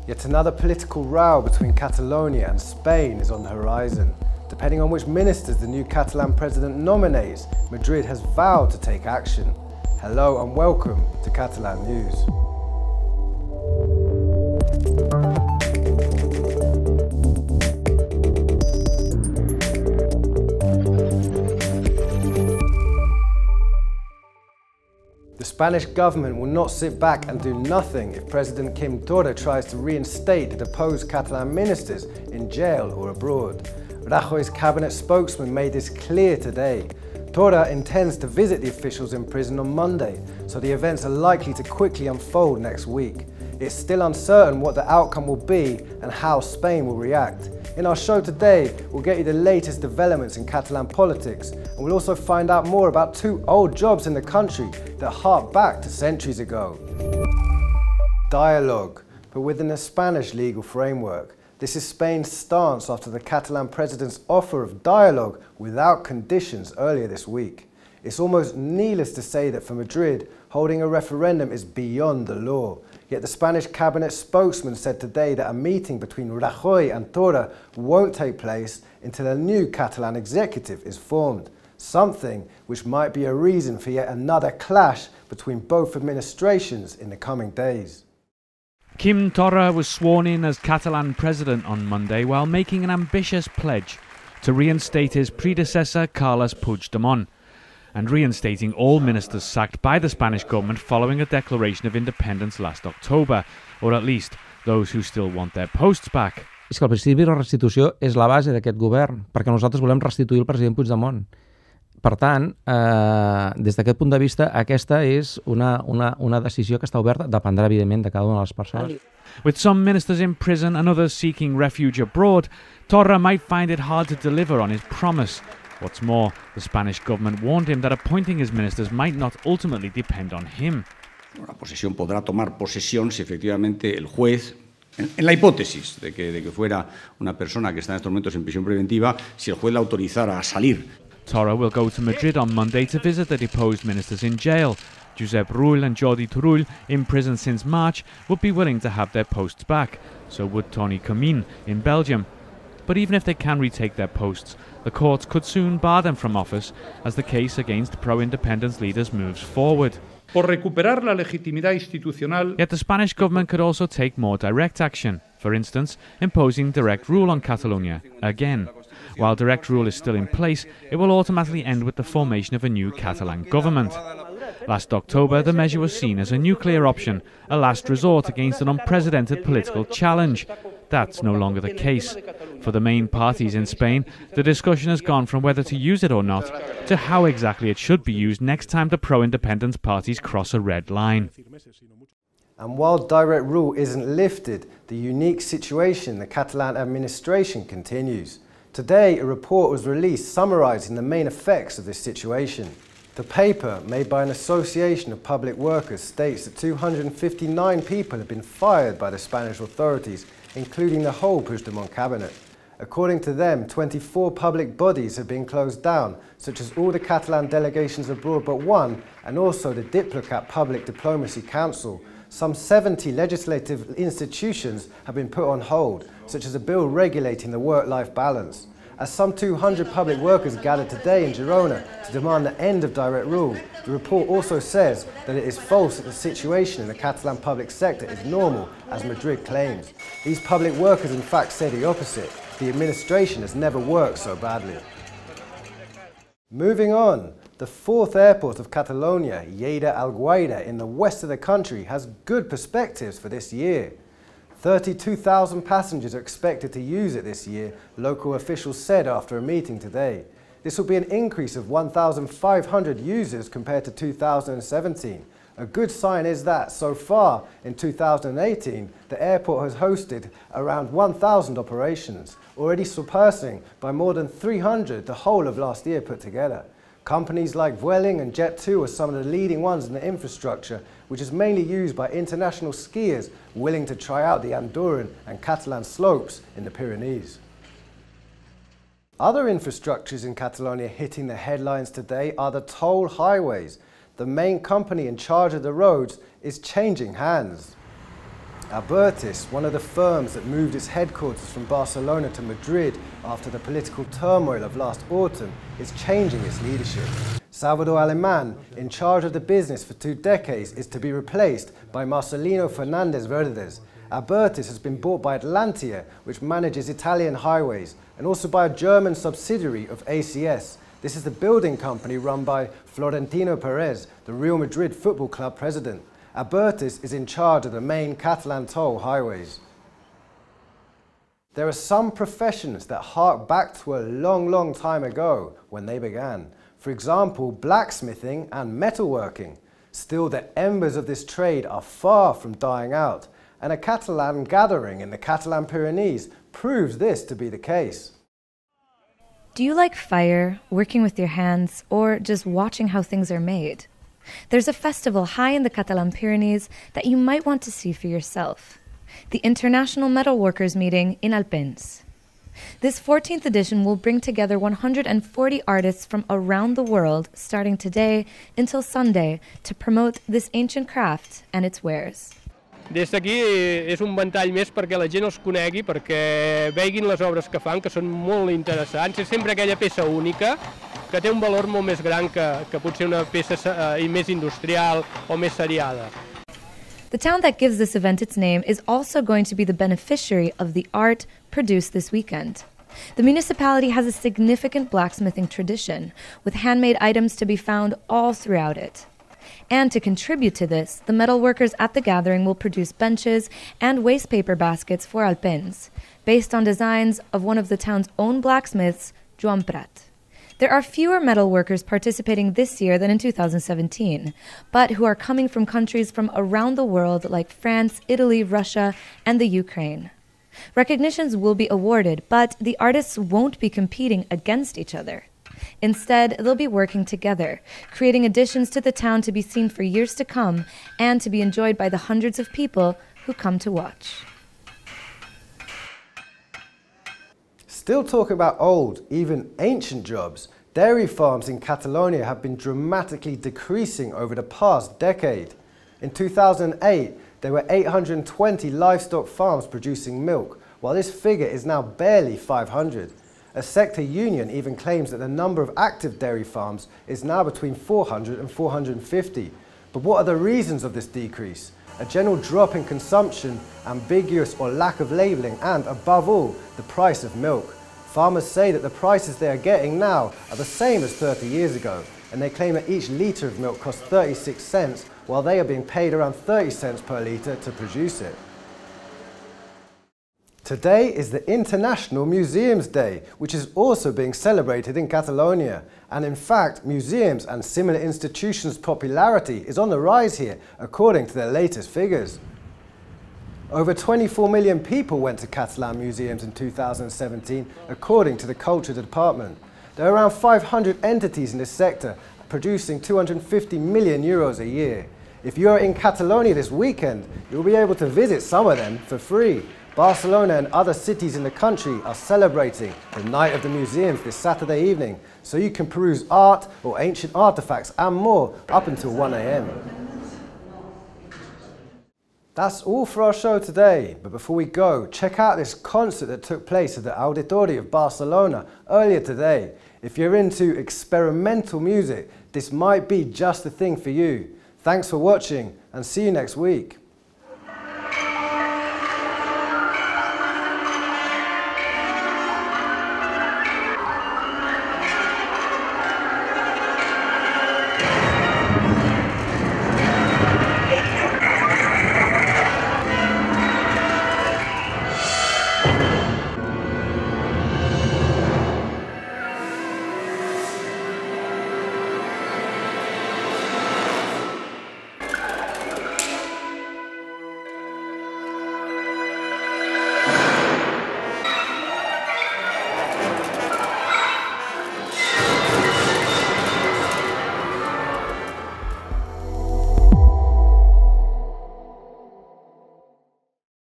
Yet another political row between Catalonia and Spain is on the horizon. Depending on which ministers the new Catalan president nominates, Madrid has vowed to take action. Hello and welcome to Catalan News. The Spanish government will not sit back and do nothing if President Quim Torra tries to reinstate the deposed Catalan ministers in jail or abroad. Rajoy's cabinet spokesman made this clear today. Torra intends to visit the officials in prison on Monday, so the events are likely to quickly unfold next week. It's still uncertain what the outcome will be and how Spain will react. In our show today, we'll get you the latest developments in Catalan politics, and we'll also find out more about two old jobs in the country that hark back to centuries ago. Dialogue, but within a Spanish legal framework. This is Spain's stance after the Catalan president's offer of dialogue without conditions earlier this week. It's almost needless to say that for Madrid, holding a referendum is beyond the law. Yet the Spanish cabinet spokesman said today that a meeting between Rajoy and Torra won't take place until a new Catalan executive is formed. Something which might be a reason for yet another clash between both administrations in the coming days. Quim Torra was sworn in as Catalan president on Monday while making an ambitious pledge to reinstate his predecessor Carles Puigdemont, and reinstating all ministers sacked by the Spanish government following a declaration of independence last October, or at least those who still want their posts back. És que el principi de la restitució és la base d'aquest govern, perquè nosaltres volem restituir el president Puigdemont. Per tant, des d'aquest punt de vista, aquesta és una decisió que està oberta, dependrà evidentment de cada una de les persones. With some ministers in prison and others seeking refuge abroad, Torra might find it hard to deliver on his promise. What's more, the Spanish government warned him that appointing his ministers might not ultimately depend on him. La posesión podrá tomar posesión si efectivamente el juez, en la hipótesis de que fuera una persona que está en estos momentos en prisión preventiva, si el juez la autorizara a salir. Torra will go to Madrid on Monday to visit the deposed ministers in jail. Josep Rull and Jordi Turull, in prison since March, would be willing to have their posts back. So would Toni Comín in Belgium. But even if they can retake their posts, the courts could soon bar them from office as the case against pro-independence leaders moves forward. Por recuperar la legitimidad institucional. Yet the Spanish government could also take more direct action, for instance, imposing direct rule on Catalonia again. While direct rule is still in place, it will automatically end with the formation of a new Catalan government. Last October, the measure was seen as a nuclear option, a last resort against an unprecedented political challenge. That's no longer the case. For the main parties in Spain, the discussion has gone from whether to use it or not to how exactly it should be used next time the pro-independence parties cross a red line. And while direct rule isn't lifted, the unique situation in the Catalan administration continues. Today, a report was released summarising the main effects of this situation. The paper, made by an association of public workers, states that 259 people have been fired by the Spanish authorities, including the whole Puigdemont cabinet. According to them, 24 public bodies have been closed down, such as all the Catalan delegations abroad but one, and also the Diplocat Public Diplomacy Council. Some 70 legislative institutions have been put on hold, such as a bill regulating the work-life balance. As some 200 public workers gathered today in Girona to demand the end of direct rule, the report also says that it is false that the situation in the Catalan public sector is normal, as Madrid claims. These public workers in fact say the opposite. The administration has never worked so badly. Moving on, the fourth airport of Catalonia, Lleida-Alguaire, in the west of the country, has good perspectives for this year. 32,000 passengers are expected to use it this year, local officials said after a meeting today. This will be an increase of 1,500 users compared to 2017. A good sign is that, so far, in 2018, the airport has hosted around 1,000 operations, already surpassing by more than 300 the whole of last year put together. Companies like Vueling and Jet2 are some of the leading ones in the infrastructure, which is mainly used by international skiers willing to try out the Andorran and Catalan slopes in the Pyrenees. Other infrastructures in Catalonia hitting the headlines today are the toll highways. The main company in charge of the roads is changing hands. Abertis, one of the firms that moved its headquarters from Barcelona to Madrid after the political turmoil of last autumn, is changing its leadership. Salvador Alemán, in charge of the business for 2 decades, is to be replaced by Marcelino Fernández Verdes. Abertis has been bought by Atlantia, which manages Italian highways, and also by a German subsidiary of ACS. This is the building company run by Florentino Perez, the Real Madrid Football Club president. Abertis is in charge of the main Catalan toll highways. There are some professions that hark back to a long time ago when they began. For example, blacksmithing and metalworking. Still, the embers of this trade are far from dying out, and a Catalan gathering in the Catalan Pyrenees proves this to be the case. Do you like fire, working with your hands, or just watching how things are made? There's a festival high in the Catalan Pyrenees that you might want to see for yourself. The International Metalworkers Meeting in Alpens. This 14th edition will bring together 140 artists from around the world, starting today until Sunday, to promote this ancient craft and its wares. Des d'aquí és un ventall més perquè la gent els conegui, perquè veguin les obres que fan, que són molt interessants. És sempre aquella peça única, que té un valor molt més gran que potser una peça més industrial o més seriada. The town that gives this event its name is also going to be the beneficiary of the art produced this weekend. The municipality has a significant blacksmithing tradition, with handmade items to be found all throughout it. And to contribute to this, the metalworkers at the gathering will produce benches and waste paper baskets for Alpens, based on designs of one of the town's own blacksmiths, Joan Prat. There are fewer metalworkers participating this year than in 2017, but who are coming from countries from around the world like France, Italy, Russia, and the Ukraine. Recognitions will be awarded, but the artists won't be competing against each other. Instead, they'll be working together, creating additions to the town to be seen for years to come and to be enjoyed by the hundreds of people who come to watch. Still talking about old, even ancient jobs, dairy farms in Catalonia have been dramatically decreasing over the past decade. In 2008, there were 820 livestock farms producing milk, while this figure is now barely 500. A sector union even claims that the number of active dairy farms is now between 400 and 450. But what are the reasons of this decrease? A general drop in consumption, ambiguous or lack of labelling, and, above all, the price of milk. Farmers say that the prices they are getting now are the same as 30 years ago, and they claim that each litre of milk costs 36 cents, while they are being paid around 30 cents per litre to produce it. Today is the International Museums Day, which is also being celebrated in Catalonia. And in fact, museums and similar institutions' popularity is on the rise here, according to their latest figures. Over 24 million people went to Catalan museums in 2017, according to the Culture Department. There are around 500 entities in this sector, producing 250 million euros a year. If you are in Catalonia this weekend, you'll be able to visit some of them for free. Barcelona and other cities in the country are celebrating the Night of the Museums this Saturday evening, so you can peruse art or ancient artifacts and more up until 1 AM. That's all for our show today, but before we go, check out this concert that took place at the Auditori of Barcelona earlier today. If you're into experimental music, this might be just the thing for you. Thanks for watching and see you next week.